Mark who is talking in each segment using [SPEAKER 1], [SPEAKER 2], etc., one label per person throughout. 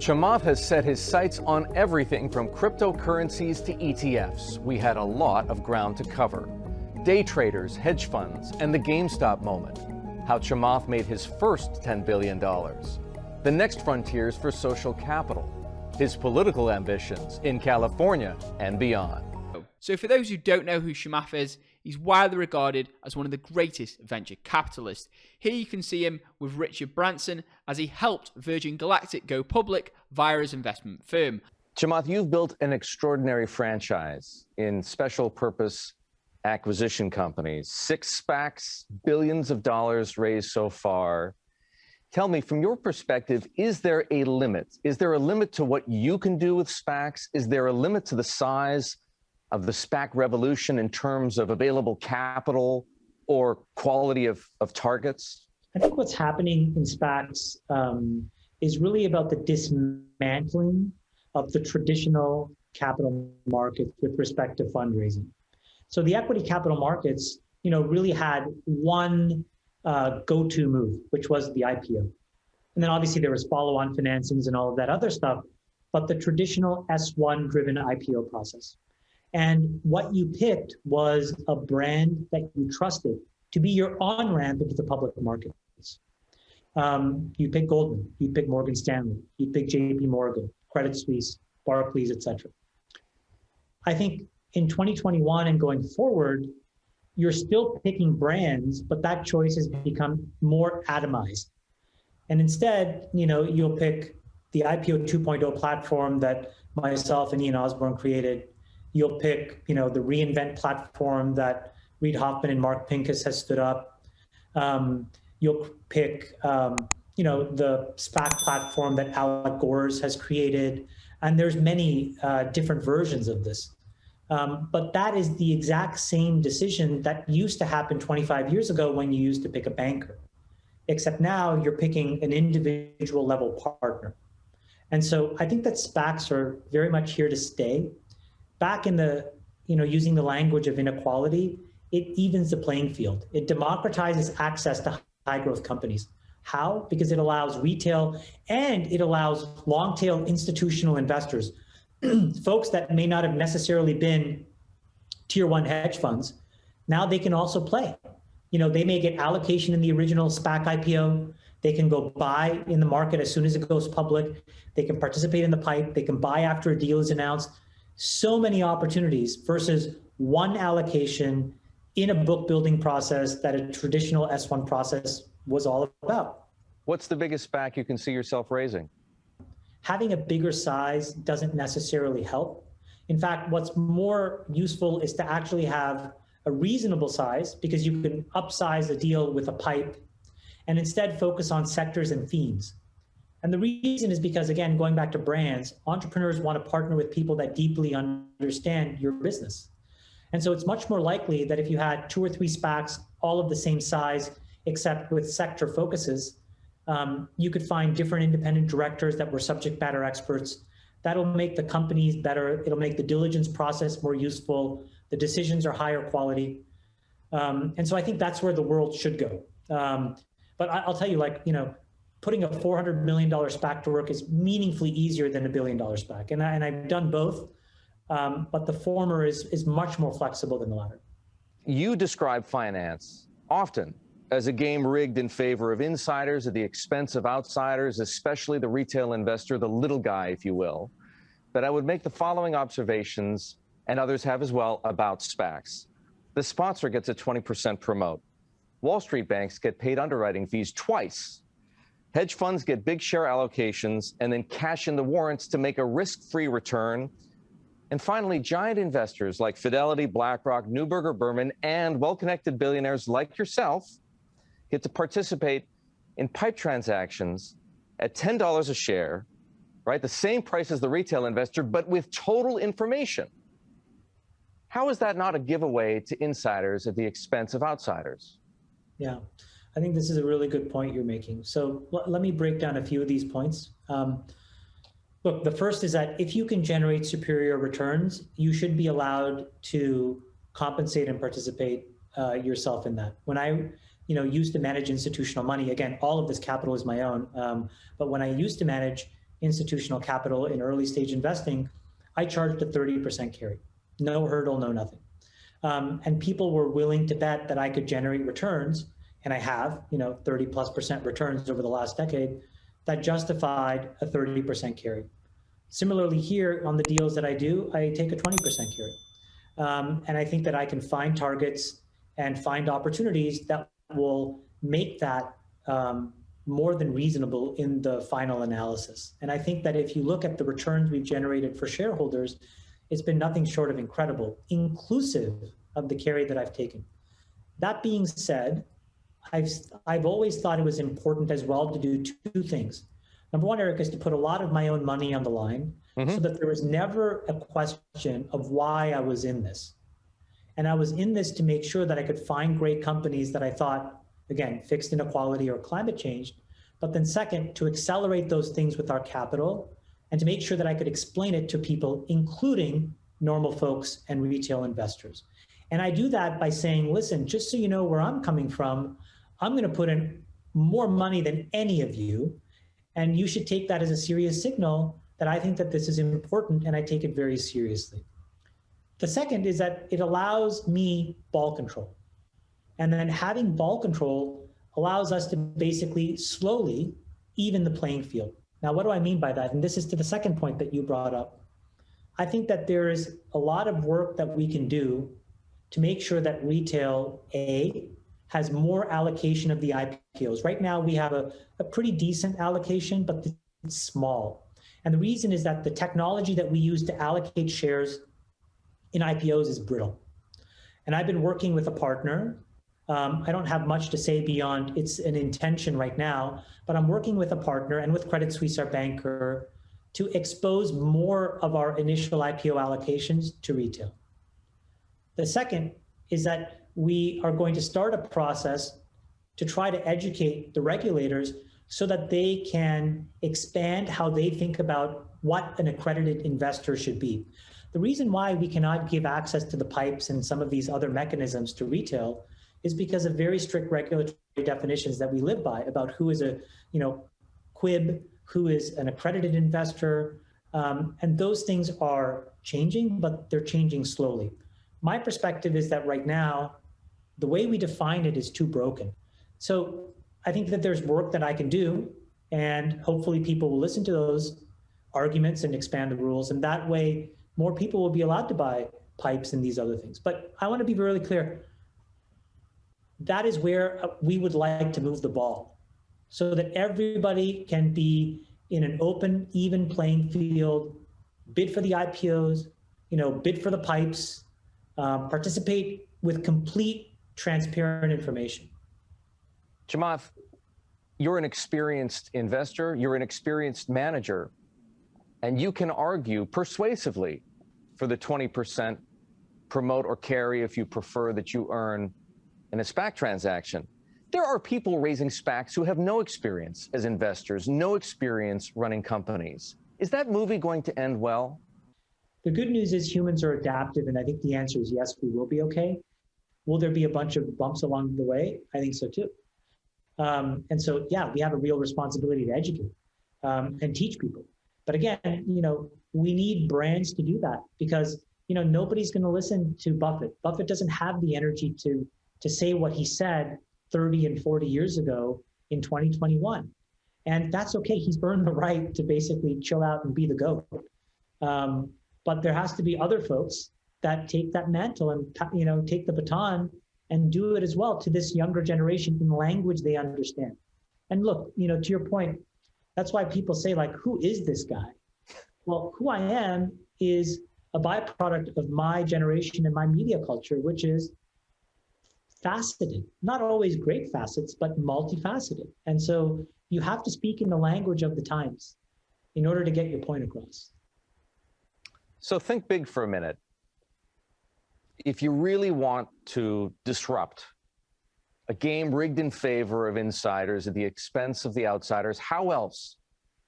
[SPEAKER 1] Chamath has set his sights on everything from cryptocurrencies to ETFs. We had a lot of ground to cover. Day traders, hedge funds, and the GameStop moment. How Chamath made his first $10 billion. The next frontiers for social capital. His political ambitions in California and beyond.
[SPEAKER 2] So for those who don't know who Chamath is, he's widely regarded as one of the greatest venture capitalists. Here you can see him with Richard Branson as he helped Virgin Galactic go public via his investment firm.
[SPEAKER 1] Chamath, you've built an extraordinary franchise in special purpose acquisition companies. 6 SPACs, billions of dollars raised so far. Tell me, from your perspective, is there a limit? Is there a limit to what you can do with SPACs? Is there a limit to the size of the SPAC revolution in terms of available capital or quality of targets?
[SPEAKER 3] I think what's happening in SPACs is really about the dismantling of the traditional capital markets with respect to fundraising. So the equity capital markets, really had one go-to move, which was the IPO. And then obviously there was follow-on financings and all of that other stuff, but the traditional S1 driven IPO process. And what you picked was a brand that you trusted to be your on-ramp into the public markets. You pick Goldman, you pick Morgan Stanley, you pick JP Morgan, Credit Suisse, Barclays, etc. I think in 2021 and going forward, you're still picking brands, but that choice has become more atomized. And instead, you'll pick the IPO 2.0 platform that myself and Ian Osborne created. You'll pick, the reInvent platform that Reid Hoffman and Mark Pincus has stood up. You'll pick, the SPAC platform that Alec Gores has created. And there's many different versions of this. But that is the exact same decision that used to happen 25 years ago when you used to pick a banker. Except now you're picking an individual level partner. And so I think that SPACs are very much here to stay. Back in the, using the language of inequality, it evens the playing field. It democratizes access to high growth companies. How? Because it allows retail and it allows long tail institutional investors, folks that may not have necessarily been tier 1 hedge funds. Now they can also play. They may get allocation in the original SPAC IPO. They can go buy in the market as soon as it goes public. They can participate in the pipe. They can buy after a deal is announced. So many opportunities versus one allocation in a book building process that a traditional S1 process was all about.
[SPEAKER 1] What's the biggest SPAC you can see yourself raising?
[SPEAKER 3] Having a bigger size doesn't necessarily help. In fact, what's more useful is to actually have a reasonable size because you can upsize a deal with a pipe and instead focus on sectors and themes. And the reason is because, again, going back to brands, entrepreneurs want to partner with people that deeply understand your business. And so it's much more likely that if you had 2 or 3 SPACs, all of the same size, except with sector focuses, you could find different independent directors that were subject matter experts. That'll make the companies better. It'll make the diligence process more useful. The decisions are higher quality. And so I think that's where the world should go. But I'll tell you, putting a $400 million SPAC to work is meaningfully easier than a $1 billion SPAC. And I've done both, but the former is much more flexible than the latter.
[SPEAKER 1] You describe finance often as a game rigged in favor of insiders at the expense of outsiders, especially the retail investor, the little guy, if you will. But I would make the following observations, and others have as well, about SPACs. The sponsor gets a 20% promote. Wall Street banks get paid underwriting fees twice. Hedge funds get big share allocations and then cash in the warrants to make a risk-free return. And finally, giant investors like Fidelity, BlackRock, Neuberger Berman, and well-connected billionaires like yourself get to participate in pipe transactions at $10 a share, right? The same price as the retail investor, but with total information. How is that not a giveaway to insiders at the expense of outsiders?
[SPEAKER 3] Yeah. I think this is a really good point you're making. So let me break down a few of these points. Look, the first is that if you can generate superior returns, you should be allowed to compensate and participate yourself in that. When I used to manage institutional money, again, all of this capital is my own, but when I used to manage institutional capital in early stage investing, I charged a 30% carry. No hurdle, no nothing. And people were willing to bet that I could generate returns, and I have, 30+% returns over the last decade, that justified a 30% carry. Similarly here, on the deals that I do, I take a 20% carry. And I think that I can find targets and find opportunities that will make that more than reasonable in the final analysis. And I think that if you look at the returns we've generated for shareholders, it's been nothing short of incredible, inclusive of the carry that I've taken. That being said, I've always thought it was important as well to do two things. Number one, Eric, is to put a lot of my own money on the line so that there was never a question of why I was in this. And I was in this to make sure that I could find great companies that I thought, again, fixed inequality or climate change. But then second, to accelerate those things with our capital and to make sure that I could explain it to people, including normal folks and retail investors. And I do that by saying, listen, just so you know where I'm coming from, I'm going to put in more money than any of you. And you should take that as a serious signal that I think that this is important, and I take it very seriously. The second is that it allows me ball control. And then having ball control allows us to basically slowly even the playing field. Now, what do I mean by that? And this is to the second point that you brought up. I think that there is a lot of work that we can do to make sure that retail, A, has more allocation of the IPOs. Right now, we have a pretty decent allocation, but it's small. And the reason is that the technology that we use to allocate shares in IPOs is brittle. And I've been working with a partner. I don't have much to say beyond it's an intention right now, but I'm working with a partner and with Credit Suisse, our banker, to expose more of our initial IPO allocations to retail. The second is that we are going to start a process to try to educate the regulators so that they can expand how they think about what an accredited investor should be. The reason why we cannot give access to the pipes and some of these other mechanisms to retail is because of very strict regulatory definitions that we live by about who is a quib, who is an accredited investor, and those things are changing, but they're changing slowly. My perspective is that right now, the way we define it is too broken. So I think that there's work that I can do, and hopefully people will listen to those arguments and expand the rules, and that way more people will be allowed to buy pipes and these other things. But I want to be really clear. That is where we would like to move the ball so that everybody can be in an open, even playing field, bid for the IPOs, bid for the pipes, participate with complete transparent information.
[SPEAKER 1] Chamath, you're an experienced investor, you're an experienced manager, and you can argue persuasively for the 20% promote or carry, if you prefer, that you earn in a SPAC transaction. There are people raising SPACs who have no experience as investors, no experience running companies. Is that movie going to end well?
[SPEAKER 3] The good news is humans are adaptive, and I think the answer is yes, we will be okay. Will there be a bunch of bumps along the way? I think so too. And so, yeah, we have a real responsibility to educate and teach people. But again, we need brands to do that because, nobody's going to listen to Buffett. Buffett doesn't have the energy to say what he said 30 and 40 years ago in 2021. And that's okay. He's earned the right to basically chill out and be the GOAT. But there has to be other folks that take that mantle and, take the baton and do it as well to this younger generation in language they understand. And look, to your point, that's why people say, like, who is this guy? Well, who I am is a byproduct of my generation and my media culture, which is faceted, not always great facets, but multifaceted. And so you have to speak in the language of the times in order to get your point across.
[SPEAKER 1] So think big for a minute. If you really want to disrupt a game rigged in favor of insiders at the expense of the outsiders, how else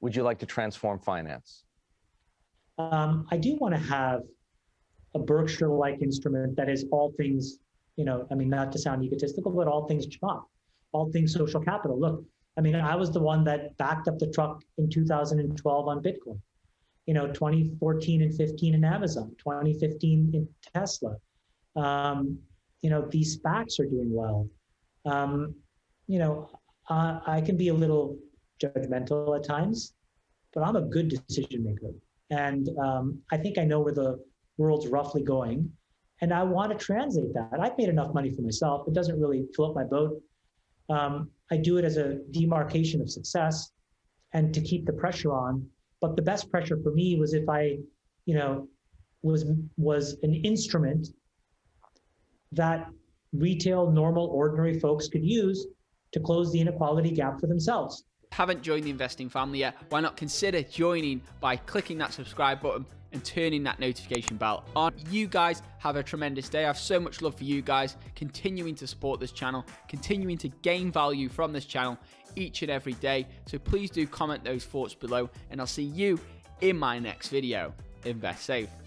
[SPEAKER 1] would you like to transform finance?
[SPEAKER 3] I do want to have a Berkshire-like instrument that is all things, not to sound egotistical, but all things Chamath, all things social capital. Look, I mean, I was the one that backed up the truck in 2012 on Bitcoin. 2014 and 15 in Amazon, 2015 in Tesla. These SPACs are doing well. I can be a little judgmental at times, but I'm a good decision maker. And I think I know where the world's roughly going. And I want to translate that. I've made enough money for myself. It doesn't really float my boat. I do it as a demarcation of success and to keep the pressure on. But the best pressure for me was if I, was an instrument that retail, normal, ordinary folks could use to close the inequality gap for themselves.
[SPEAKER 2] Haven't joined the investing family yet? Why not consider joining by clicking that subscribe button and turning that notification bell on. You guys have a tremendous day. I have so much love for you guys, continuing to support this channel, continuing to gain value from this channel each and every day. So please do comment those thoughts below, and I'll see you in my next video. Invest safe.